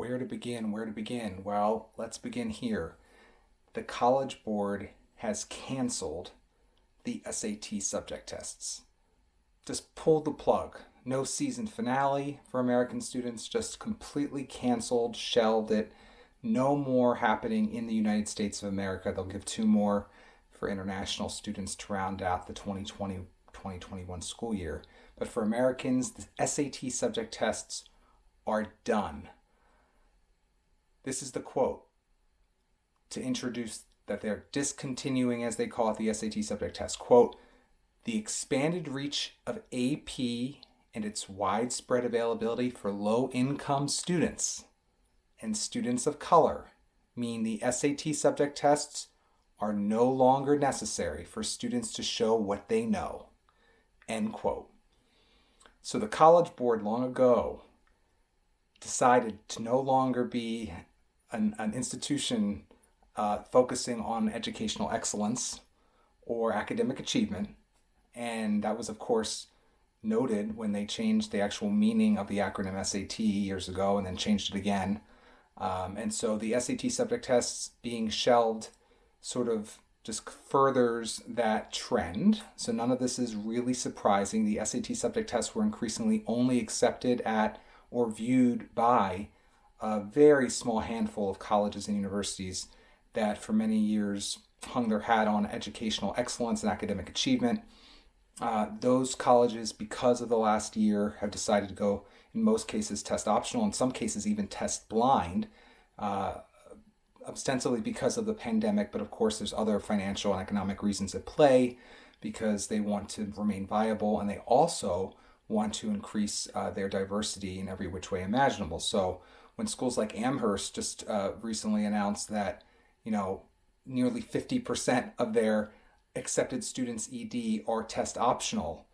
Where to begin? Where to begin? Well, let's begin here. The College Board has canceled the SAT subject tests. Just pulled the plug. No season finale for American students, just completely canceled, shelved it. No more happening in the United States of America. They'll give two more for international students to round out the 2020-2021 school year. But for Americans, the SAT subject tests are done. This is the quote to introduce that they're discontinuing, as they call it, the SAT subject test. Quote, "The expanded reach of AP and its widespread availability for low-income students and students of color mean the SAT subject tests are no longer necessary for students to show what they know." End quote. So the College Board long ago decided to no longer be an institution focusing on educational excellence or academic achievement. And that was, of course, noted when they changed the actual meaning of the acronym SAT years ago and then changed it again. And so the SAT subject tests being shelved sort of just furthers that trend. So none of this is really surprising. The SAT subject tests were increasingly only accepted at or viewed by a very small handful of colleges and universities that for many years hung their hat on educational excellence and academic achievement. Those colleges, because of the last year, have decided to go, in most cases, test optional, in some cases even test blind, ostensibly because of the pandemic, but of course there's other financial and economic reasons at play because they want to remain viable and they also want to increase their diversity in every which way imaginable. So when schools like Amherst just recently announced that, nearly 50% of their accepted students ED are test optional,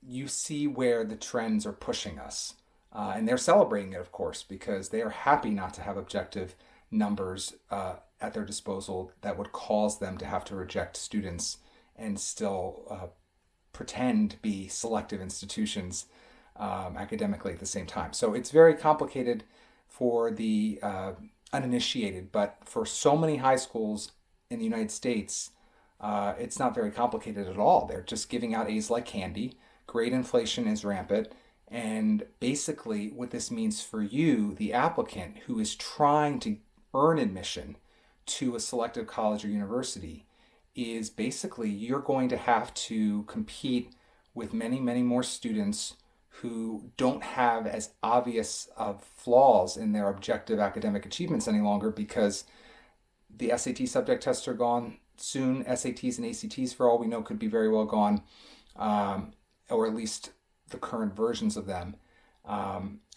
you see where the trends are pushing us. And they're celebrating it, of course, because they are happy not to have objective numbers at their disposal that would cause them to have to reject students and still pretend to be selective institutions academically at the same time. So it's very complicated for the uninitiated, but for so many high schools in the United States, it's not very complicated at all. They're just giving out A's like candy. Grade inflation is rampant. And basically what this means for you, the applicant who is trying to earn admission to a selective college or university, is basically you're going to have to compete with many, many more students who don't have as obvious of flaws in their objective academic achievements any longer because the SAT subject tests are gone. Soon SATs and ACTs, for all we know, could be very well gone, or at least the current versions of them.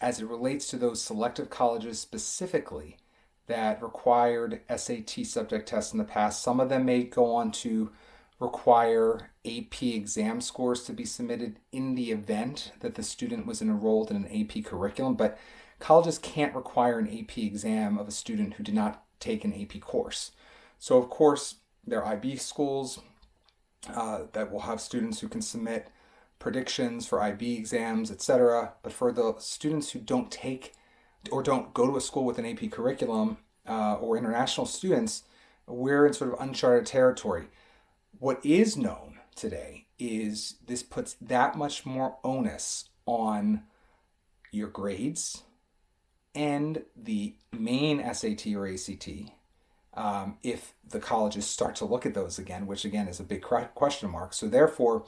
As it relates to those selective colleges specifically that required SAT subject tests in the past, some of them may go on to require AP exam scores to be submitted in the event that the student was enrolled in an AP curriculum, but colleges can't require an AP exam of a student who did not take an AP course. So of course, there are IB schools that will have students who can submit predictions for IB exams, etc. But for the students who don't take or don't go to a school with an AP curriculum or international students, we're in sort of uncharted territory. What is known today is this puts that much more onus on your grades and the main SAT or ACT, if the colleges start to look at those again, which again is a big question mark. So therefore,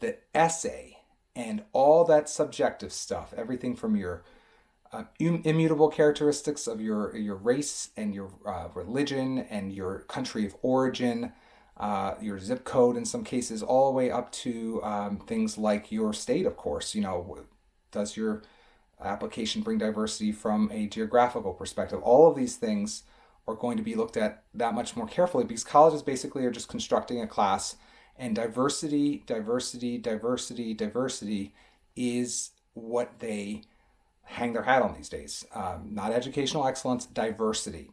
the essay and all that subjective stuff, everything from your immutable characteristics of your race and your religion and your country of origin, your zip code in some cases, all the way up to things like your state, of course. Does your application bring diversity from a geographical perspective? All of these things are going to be looked at that much more carefully because colleges basically are just constructing a class, and diversity is what they hang their hat on these days. Not educational excellence, diversity.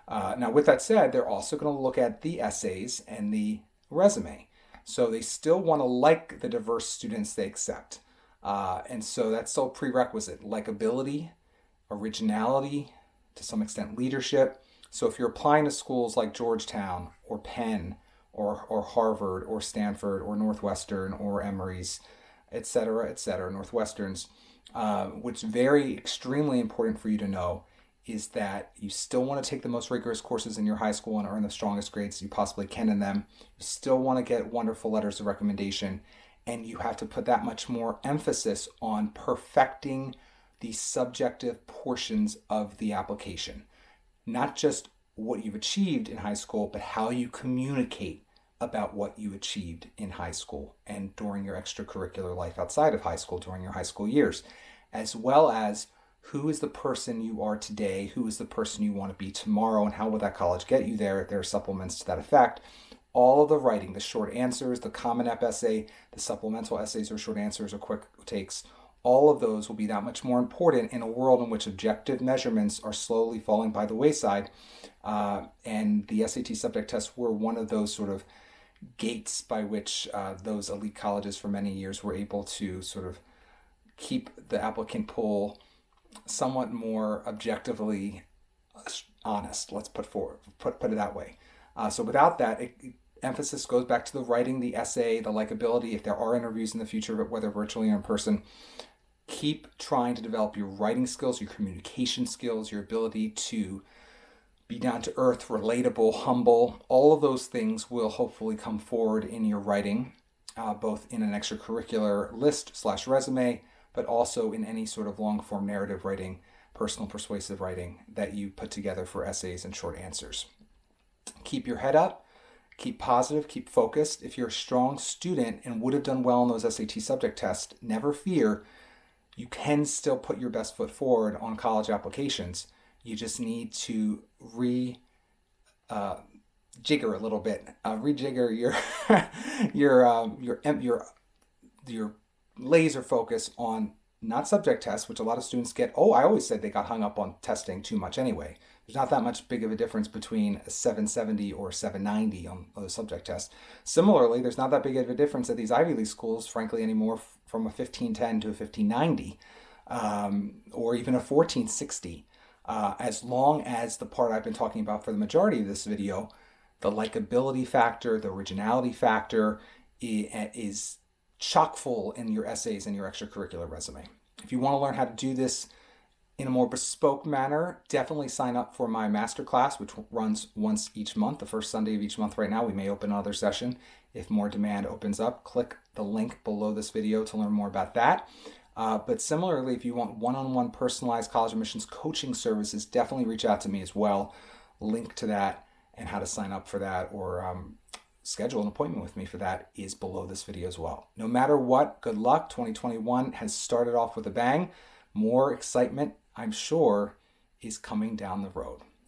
Now, with that said, they're also going to look at the essays and the resume. So they still want to like the diverse students they accept. And so that's still a prerequisite. Likability, originality, to some extent leadership. So if you're applying to schools like Georgetown or Penn or Harvard or Stanford or Northwestern or Emory's, et cetera, Northwesterns, what's very extremely important for you to know is that you still want to take the most rigorous courses in your high school and earn the strongest grades you possibly can in them. You still want to get wonderful letters of recommendation, and you have to put that much more emphasis on perfecting the subjective portions of the application. Not just what you've achieved in high school, but how you communicate about what you achieved in high school and during your extracurricular life outside of high school during your high school years, as well as who is the person you are today, who is the person you want to be tomorrow, and how will that college get you there. There are supplements to that effect. All of the writing, the short answers, the Common App essay, the supplemental essays or short answers or quick takes, all of those will be that much more important in a world in which objective measurements are slowly falling by the wayside. And the SAT subject tests were one of those sort of gates by which those elite colleges for many years were able to sort of keep the applicant pool somewhat more objectively honest. Let's put it that way. So without that, emphasis goes back to the writing, the essay, the likability. If there are interviews in the future, whether virtually or in person, keep trying to develop your writing skills, your communication skills, your ability to be down to earth, relatable, humble. All of those things will hopefully come forward in your writing, both in an extracurricular list/resume, but also in any sort of long form narrative writing, personal persuasive writing that you put together for essays and short answers. Keep your head up, keep positive, keep focused. If you're a strong student and would have done well in those SAT subject tests, never fear. You can still put your best foot forward on college applications. You just need to rejigger a little bit, rejigger your laser focus on not subject tests, which a lot of students get. Oh, I always said they got hung up on testing too much anyway. There's not that much big of a difference between a 770 or 790 on the subject test. Similarly, there's not that big of a difference at these Ivy League schools, frankly, anymore, from a 1510 to a 1590, or even a 1460. As long as the part I've been talking about for the majority of this video, the likability factor, the originality factor, is chock full in your essays and your extracurricular resume. If you want to learn how to do this in a more bespoke manner, definitely sign up for my masterclass, which runs once each month, the first Sunday of each month right now. We may open another session if more demand opens up. Click the link below this video to learn more about that. But similarly, if you want one-on-one personalized college admissions coaching services, definitely reach out to me as well. Link to that and how to sign up for that or schedule an appointment with me for that is below this video as well. No matter what, good luck. 2021 has started off with a bang. More excitement, I'm sure, is coming down the road.